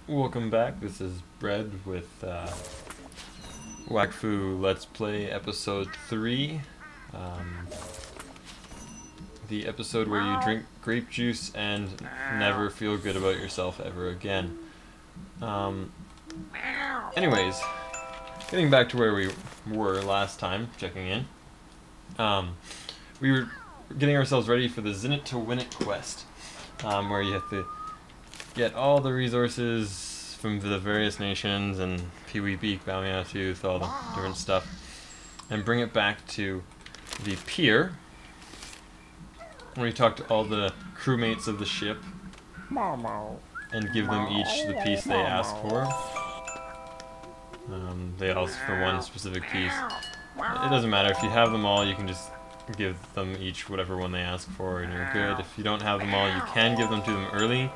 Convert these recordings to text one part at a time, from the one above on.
Welcome back. This is Bread with Wakfu Let's Play Episode 3. The episode where you drink grape juice and never feel good about yourself ever again. Anyways, getting back to where we were last time, checking in. We were getting ourselves ready for the Zinit to Win It quest, where you have to get all the resources from the various nations and Pee-wee Beak, Tooth, all the different stuff, and bring it back to the pier, where you talk to all the crewmates of the ship and give them each the piece they ask for. They ask for one specific piece. It doesn't matter, if you have them all, you can just give them each whatever one they ask for and you're good. If you don't have them all, you can give them to them early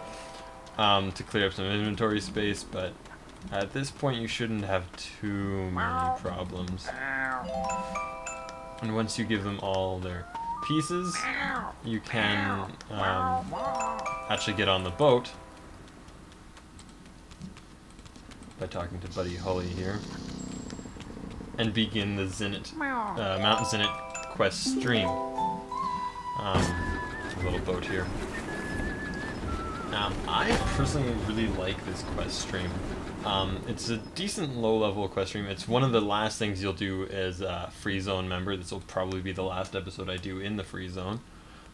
to clear up some inventory space, but at this point you shouldn't have too many problems. And once you give them all their pieces, you can actually get on the boat by talking to Buddy Holly here and begin the Zinit, Mountain Zinit quest stream. A little boat here. I personally really like this quest stream. It's a decent low-level quest stream. It's one of the last things you'll do as a free zone member. This will probably be the last episode I do in the free zone,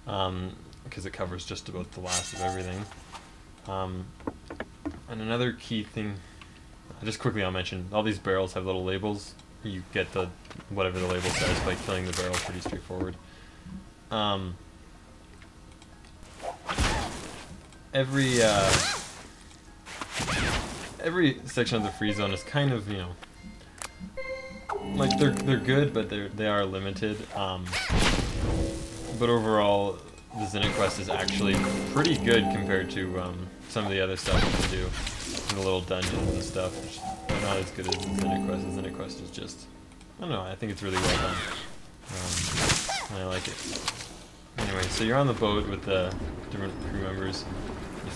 because it covers just about the last of everything. And another key thing, just quickly I'll mention, all these barrels have little labels. You get the whatever the label says by killing the barrel. Pretty straightforward. Every section of the free zone is kind of, you know, like they're good, but they are limited. But overall, the Zinit quest is actually pretty good compared to some of the other stuff you can do in the little dungeons and stuff. Which are not as good as the Zinit quest. The Zinit quest is just, I don't know, I think it's really well done. And I like it. Anyway, so you're on the boat with the different crew members. You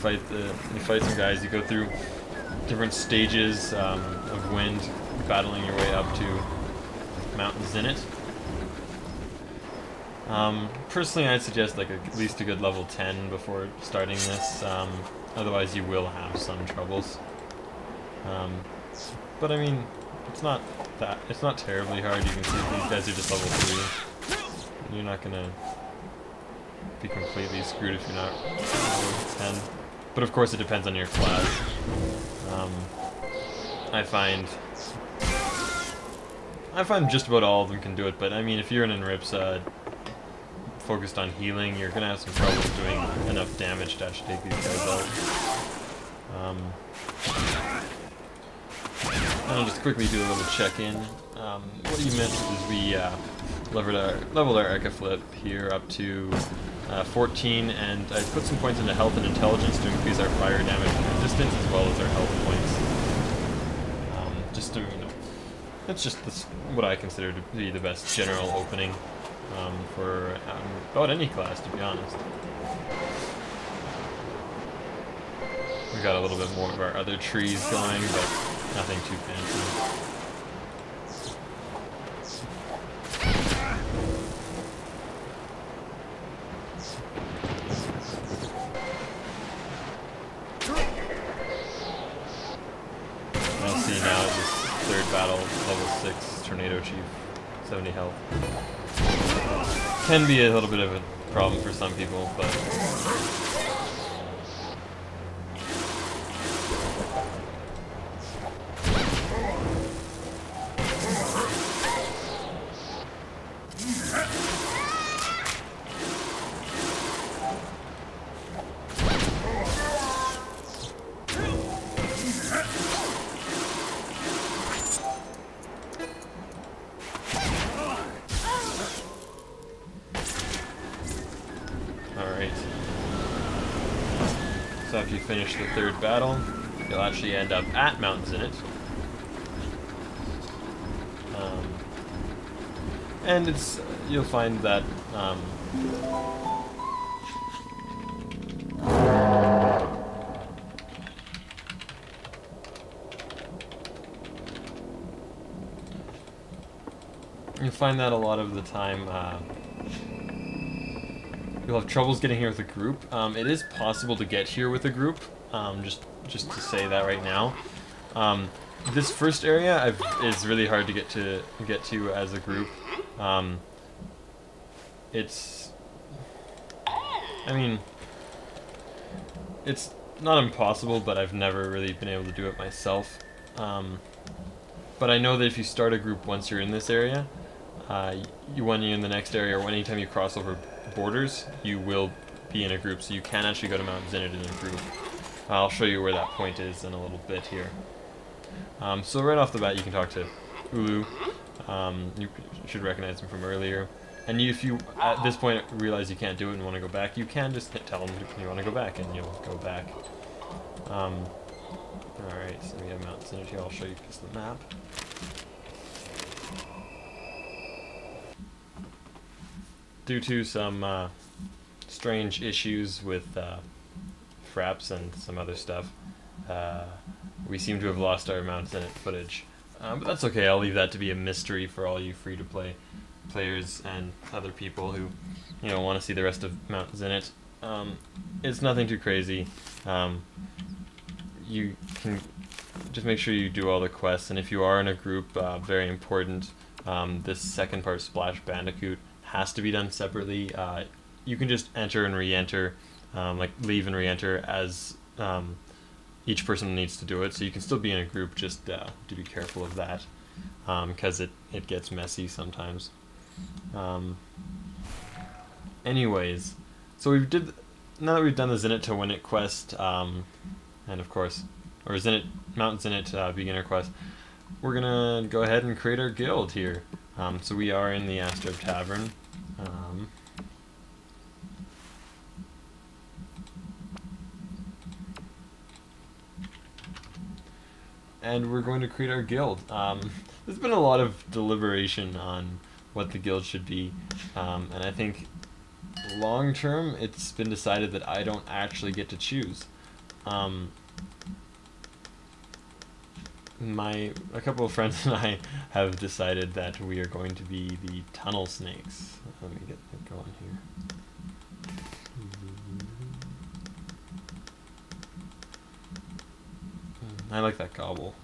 fight some guys. You go through different stages of wind, battling your way up to Mountain Zinit. Personally, I'd suggest like at least a good level 10 before starting this. Otherwise, you will have some troubles. But I mean, it's not terribly hard. You can see these guys are just level 3. You're not gonna be completely screwed if you're not level 10. But of course it depends on your class. I find just about all of them can do it, but I mean if you're an Enripsa focused on healing, you're gonna have some trouble doing enough damage to actually take these guys out. And I'll just quickly do a little check-in. What you missed is we leveled our Eka Flip here up to 14, and I put some points into health and intelligence to increase our fire damage and resistance as well as our health points. Just to, you know, it's just what I consider to be the best general opening for about any class, to be honest. We got a little bit more of our other trees going, but nothing too fancy. Battle, level 6, Tornado Chief, 70 health. Can be a little bit of a problem for some people, but so after you finish the third battle, you'll actually end up at Mount Zinit. And you'll find that You find that a lot of the time you'll have troubles getting here with a group. It is possible to get here with a group, just to say that right now. This first area is really hard to get to as a group. It's, I mean, it's not impossible, but I've never really been able to do it myself. But I know that if you start a group once you're in this area, when you're in the next area, or anytime you cross over borders, you will be in a group, so you can actually go to Mount Zinit in a group. I'll show you where that point is in a little bit here. So right off the bat, you can talk to Ulu. You should recognize him from earlier. And if you, at this point, realize you can't do it and want to go back, you can just tell him you want to go back, and you'll go back. Alright, so we have Mount Zinit here. I'll show you just the map. Due to some strange issues with fraps and some other stuff, we seem to have lost our Mount Zinit footage. But that's okay, I'll leave that to be a mystery for all you free-to-play players and other people who, want to see the rest of Mount Zinit. It's nothing too crazy. You can just make sure you do all the quests, and if you are in a group, very important, this second part, Splash Bandicoot, has to be done separately. You can just enter and re-enter, like leave and re-enter as each person needs to do it, so you can still be in a group, just to be careful of that, because it gets messy sometimes. Anyways, so now that we've done the Zinit to Win It quest, and of course, or Mount Zinit beginner quest, we're gonna go ahead and create our guild here. So we are in the Astrub Tavern. And we're going to create our guild. There's been a lot of deliberation on what the guild should be, and I think long term it's been decided that I don't actually get to choose. A couple of friends and I have decided that we are going to be the Tunnel Snakes. Let me get that going here. I like that gobble.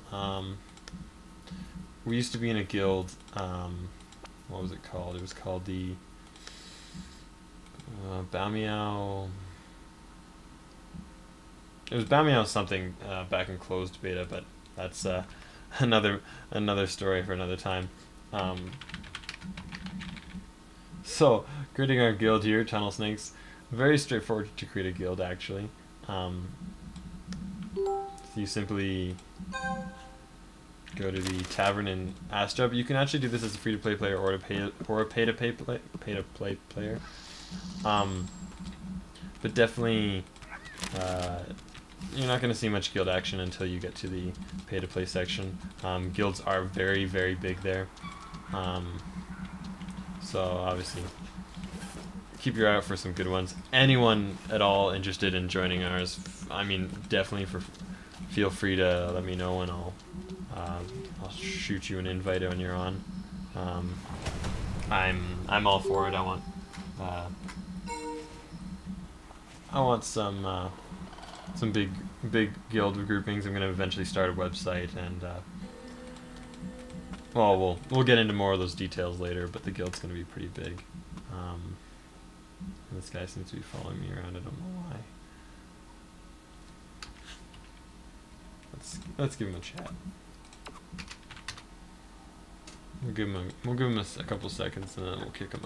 We used to be in a guild, what was it called? It was called the Bamiao. It was Bamiao something back in closed beta, but that's another story for another time. So, creating our guild here, Tunnel Snakes, very straightforward to create a guild actually. So you simply go to the tavern in Astrub. You can actually do this as a free-to-play player or a pay-to-play player. But definitely, you're not going to see much guild action until you get to the pay-to-play section. Guilds are very, very big there. So obviously, keep your eye out for some good ones. Anyone at all interested in joining ours, I mean, definitely feel free to let me know, and I'll shoot you an invite when you're on. I'm all for it. I want some big guild groupings. I'm gonna eventually start a website, and well, we'll get into more of those details later. But the guild's gonna be pretty big. This guy seems to be following me around. I don't know why. Let's give him a chat. We'll give him a couple seconds, and then we'll kick him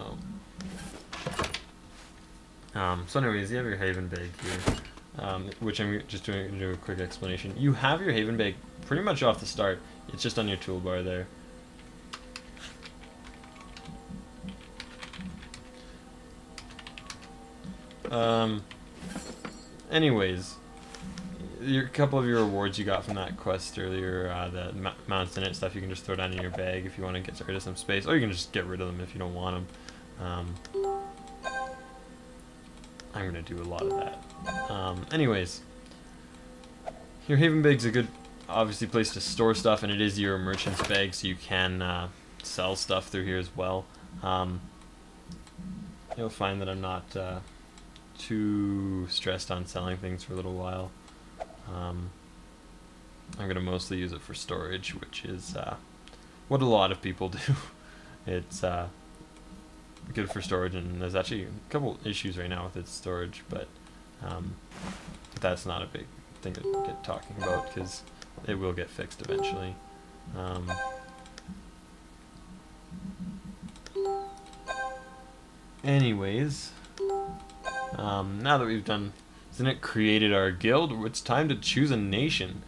out. So anyways, you have your Haven bag here, which I'm just doing to do a quick explanation. You have your Haven bag pretty much off the start. It's just on your toolbar there. Anyways, a couple of your rewards you got from that quest earlier, the Mount Zinit stuff, you can just throw down in your bag if you want to get rid of some space, or you can just get rid of them if you don't want them. I'm going to do a lot of that. Anyways, your Haven bag's a good, obviously, place to store stuff, and it is your merchant's bag, so you can sell stuff through here as well. You'll find that I'm not too stressed on selling things for a little while. I'm going to mostly use it for storage, which is what a lot of people do. It's good for storage, and there's actually a couple issues right now with its storage, but that's not a big thing to get talking about because it will get fixed eventually. Anyways, now that we've done Zinit created our guild, it's time to choose a nation.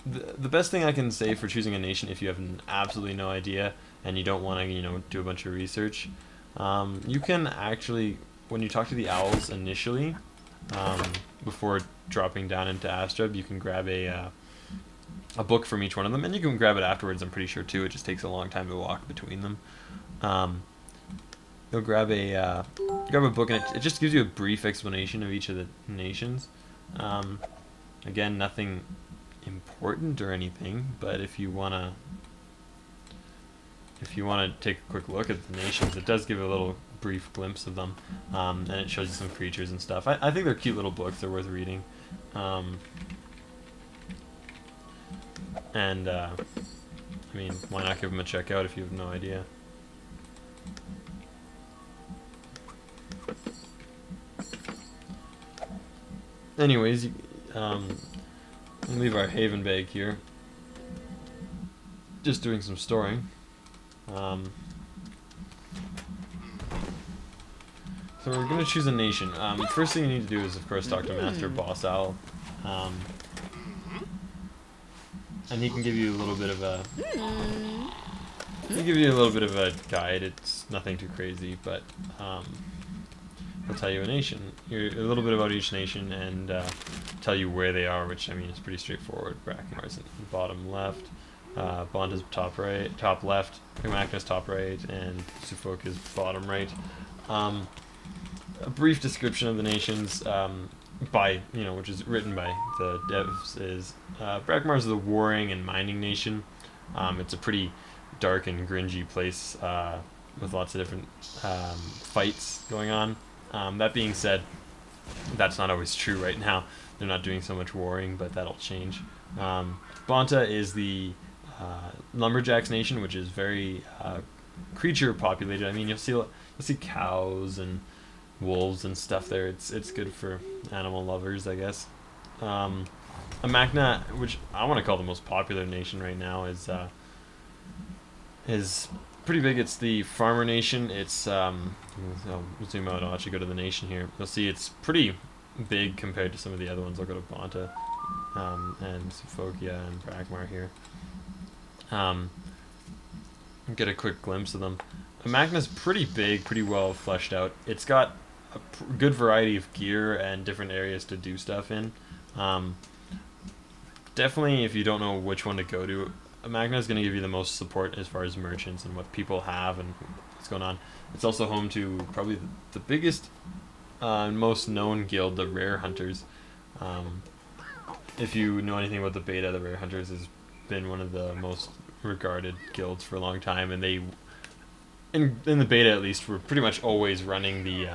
The best thing I can say for choosing a nation, if you have absolutely no idea and you don't want to, do a bunch of research, you can actually, when you talk to the owls initially, before dropping down into Astrub, you can grab a book from each one of them, and you can grab it afterwards, I'm pretty sure too. It just takes a long time to walk between them. You'll grab a book, and it just gives you a brief explanation of each of the nations. Again, nothing important or anything, but if you wanna take a quick look at the nations, it does give a little brief glimpse of them, and it shows you some creatures and stuff. I think they're cute little books. They're worth reading. And I mean, why not give them a check out if you have no idea? Anyways, we'll leave our haven bag here. Just doing some storing. So we're going to choose a nation. First thing you need to do is, of course, talk to Master Boss Owl. And he can give you a little bit of a... guide. It's nothing too crazy, but he'll tell you a nation. A little bit about each nation, and tell you where they are, which, I mean, is pretty straightforward. Brackmar's in the bottom left, Bonta's top left, Magna's top right, and Suffolk is bottom right. A brief description of the nations, which is written by the devs, is Brackmar's the warring and mining nation. It's a pretty dark and gringy place with lots of different fights going on. That being said, that's not always true right now. They're not doing so much warring, but that'll change. Bonta is the lumberjacks nation, which is very creature populated. I mean, you'll see cows and wolves and stuff there. It's good for animal lovers, I guess. Amacna, which I want to call the most popular nation right now, is pretty big. It's the farmer nation. It's I'll zoom out. I'll actually go to the nation here. You'll see it's pretty big compared to some of the other ones. I'll go to Bonta and Sophokia and Brackmar here. Get a quick glimpse of them. Amacna's pretty big, pretty well fleshed out. It's got a good variety of gear and different areas to do stuff in. Definitely, if you don't know which one to go to, Magna is going to give you the most support as far as merchants and what people have and what's going on. It's also home to probably the biggest and most known guild, the Rare Hunters. If you know anything about the beta, the Rare Hunters has been one of the most regarded guilds for a long time, and they, in the beta at least, were pretty much always running the...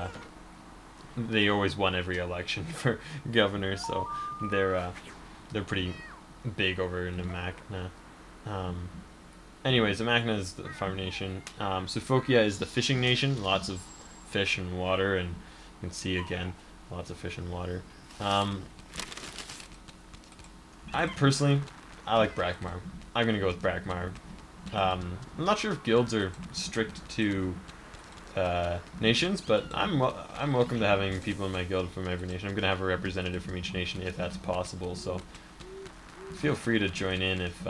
they always won every election for governor, so they're pretty big over in Amacna. Anyways, Amacna is the farm nation. Sophokia is the fishing nation. Lots of fish and water, and you can see again, lots of fish and water. I like Brackmar. I'm gonna go with Brackmar. I'm not sure if guilds are strict to nations, but I'm welcome to having people in my guild from every nation. I'm gonna have a representative from each nation if that's possible, so feel free to join in if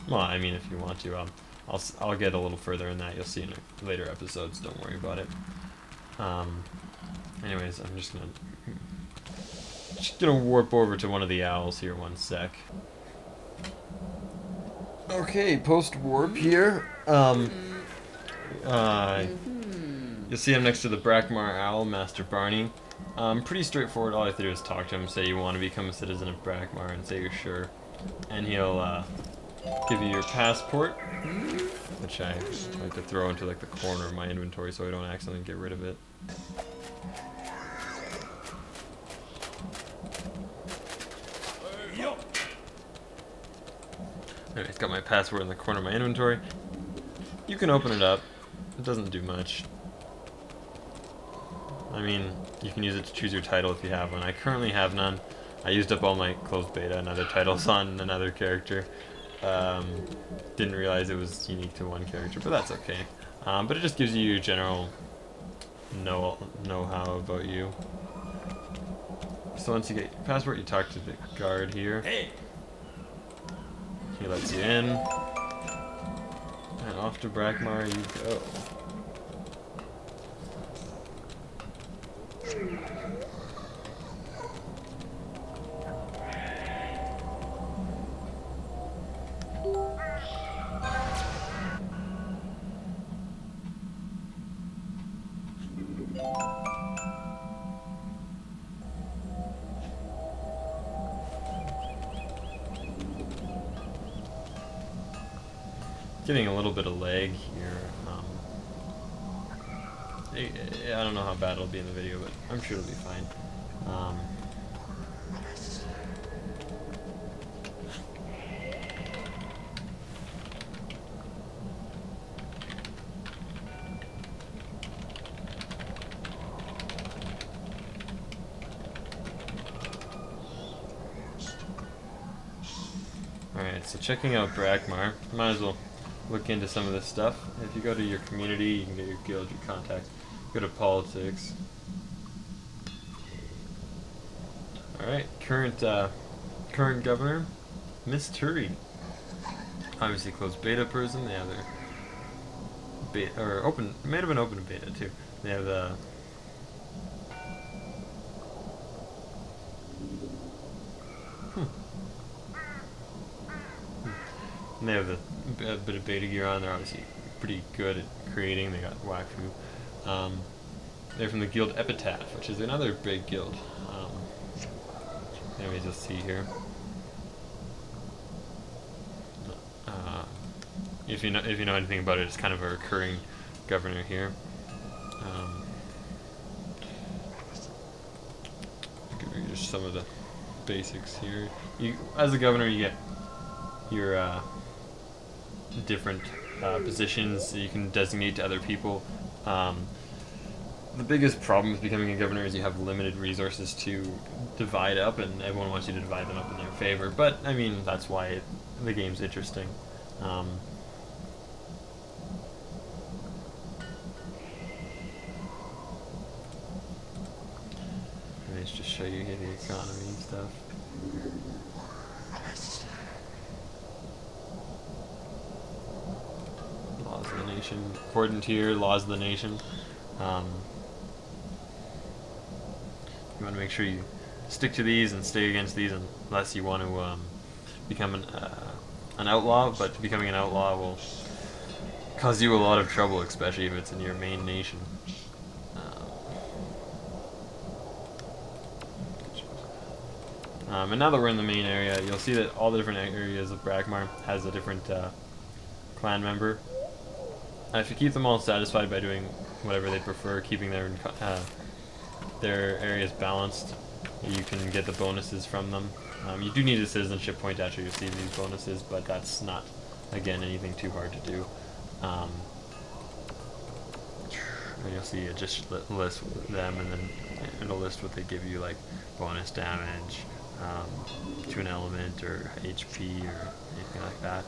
well, I mean, if you want to. I'll get a little further in that. You'll see in later episodes. Don't worry about it. Anyways, I'm just gonna warp over to one of the owls here. One sec. Okay, post warp here. You'll see him next to the Brakmar Owl, Master Barney. Pretty straightforward. All you have to do is talk to him, say you want to become a citizen of Brakmar, and say you're sure. And he'll give you your passport, which I like to throw into like the corner of my inventory so I don't accidentally get rid of it. Anyway, it's got my password in the corner of my inventory. You can open it up. It doesn't do much. I mean, you can use it to choose your title if you have one. I currently have none. I used up all my closed beta and other titles on another character. Didn't realize it was unique to one character, but that's okay. But it just gives you your general know-how about you. So once you get your passport, you talk to the guard here. Hey. He lets you in. And off to Brakmar you go. Getting a little bit of lag here. I don't know how bad it'll be in the video, but I'm sure it'll be fine. Alright, so checking out Brakmar, might as well look into some of this stuff. If you go to your community, you can get your guild, your contact. Go to politics. Alright, current governor, Miss Turi. Obviously closed beta person. They have their beta, or open, it might have been open beta too. They have the and they have a bit of beta gear on. They're obviously pretty good at creating. They got Wakfu. They're from the guild Epitaph, which is another big guild. Anyways, you'll see here. If you know anything about it, it's kind of a recurring governor here. I'll give you just some of the basics here. As a governor, you get your different positions that you can designate to other people. The biggest problem with becoming a governor is you have limited resources to divide up, and everyone wants you to divide them up in their favor. But, I mean, that's why the game's interesting. Let's just show you here the economy and stuff. Laws of the nation. Important here, laws of the nation. You want to make sure you stick to these and stay against these unless you want to become an outlaw, but becoming an outlaw will cause you a lot of trouble, especially if it's in your main nation. And now that we're in the main area, you'll see that all the different areas of Brakmar has a different clan member. If you keep them all satisfied by doing whatever they prefer, keeping their areas balanced, you can get the bonuses from them. You do need a citizenship point to actually receive these bonuses, but that's not, again, anything too hard to do. And you'll see it just lists them, and then it'll list what they give you, like bonus damage to an element or HP or anything like that.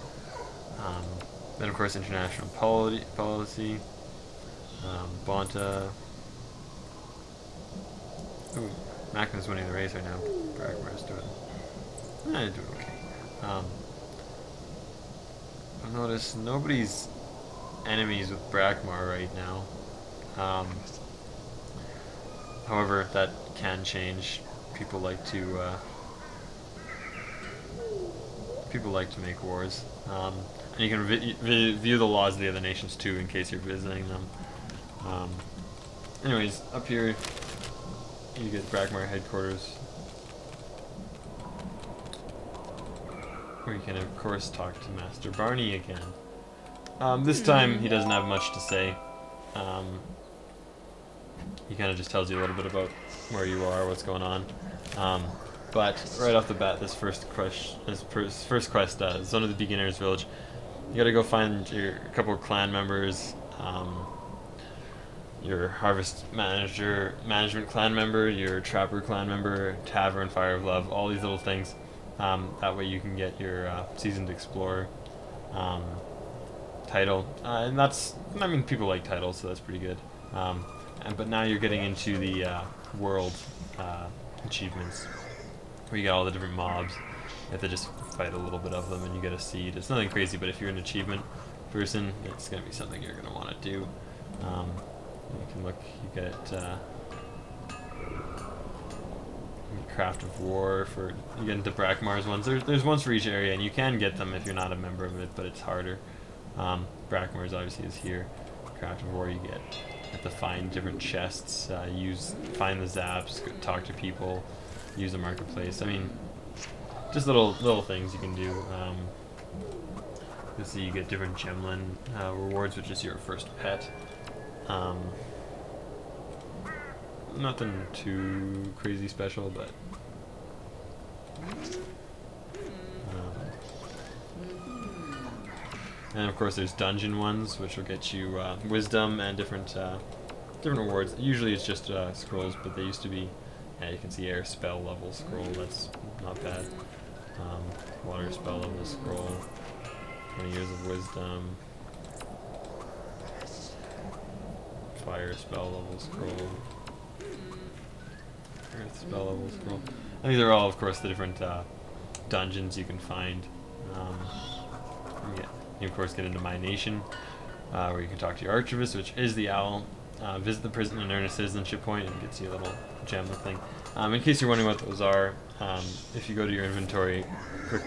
Then of course international policy, Bonta. Ooh, Mackin's winning the race right now. Brakmar's doing okay. I notice nobody's enemies with Brakmar right now. However, that can change. People like to make wars. And you can view the laws of the other nations too, in case you're visiting them. Anyways, up here you get Brackmar headquarters, where you can of course talk to Master Barney again. This time he doesn't have much to say. He kind of just tells you a little bit about where you are, what's going on. But right off the bat, this first quest, Zone of the Beginners Village, you gotta go find a couple of clan members, your Harvest Management clan member, your Trapper clan member, Tavern, Fire of Love, all these little things. That way you can get your Seasoned Explorer title. And that's, I mean, people like titles, so that's pretty good. But now you're getting into the world achievements, where you get all the different mobs. You have to just fight a little bit of them and you get a seed. It's nothing crazy, but if you're an achievement person, it's going to be something you're going to want to do. You can look, you get Craft of War, for you get into Brackmar's ones. There's ones for each area, and you can get them if you're not a member of it, but it's harder. Brackmar's obviously is here. Craft of War, you have to find different chests, find the zaps, talk to people, use the marketplace. I mean, just little things you can do. You'll see you get different Gemlin rewards, which is your first pet. Nothing too crazy special, but and of course there's dungeon ones, which will get you wisdom and different rewards. Usually it's just scrolls, but they used to be, yeah, you can see air spell level scroll, that's not bad. Water spell level scroll, 20 years of wisdom. Fire spell level scroll. Earth spell level scroll. And these are all, of course, the different dungeons you can find. You of course get into My Nation, where you can talk to your Archivist, which is the owl. Visit the prison and earn a citizenship point, and it gets you a little gem thing. In case you're wondering what those are, if you go to your inventory,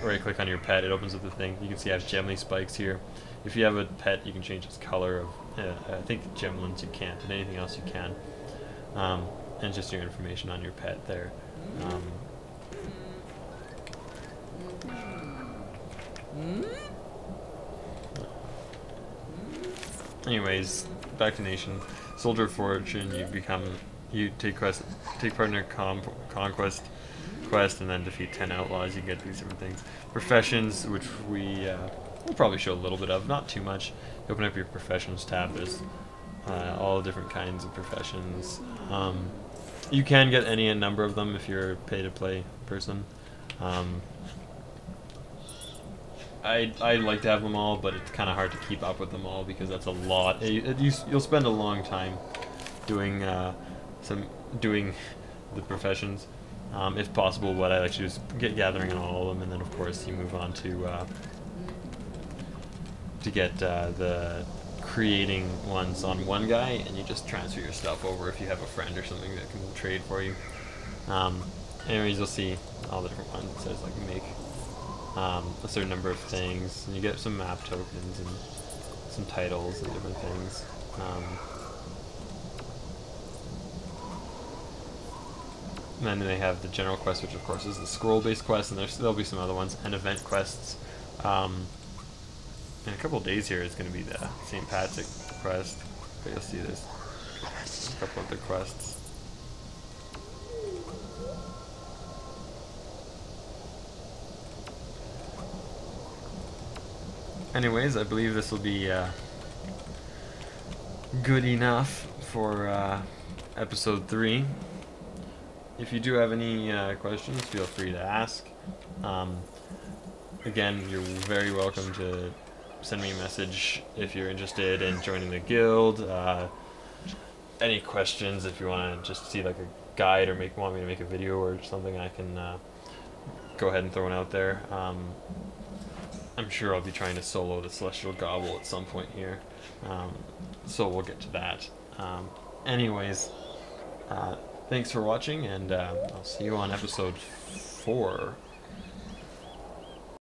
right-click on your pet, it opens up the thing. You can see I have Gemly spikes here. If you have a pet, you can change its color. I think Gemlins you can't, but anything else you can. And just your information on your pet there. Anyways, back to Nation. Soldier of Fortune, you take part in a conquest quest and then defeat 10 outlaws. You get these different things. Professions, which we'll probably show a little bit of, not too much. You open up your professions tab, there's all different kinds of professions. You can get any number of them if you're a pay-to-play person. I like to have them all, but it's kind of hard to keep up with them all because that's a lot. You'll spend a long time doing the professions. If possible, what I like to do is get gathering on all of them, and then of course you move on to get the creating ones on one guy, and you just transfer your stuff over if you have a friend or something that can trade for you. Anyways, you'll see all the different ones. It says like make a certain number of things, and you get some map tokens and some titles and different things. And then they have the general quest, which of course is the scroll-based quest, and there'll be some other ones, and event quests. In a couple of days here, it's going to be the St. Patrick quest, but you'll see this. A couple of the quests. Anyways, I believe this will be good enough for episode 3. If you do have any questions, feel free to ask. Again, you're very welcome to send me a message if you're interested in joining the guild. Any questions, if you want to just see like a guide or want me to make a video or something, I can go ahead and throw it out there. I'm sure I'll be trying to solo the Celestial Gobble at some point here, so we'll get to that. Anyways, thanks for watching, and I'll see you on episode 4.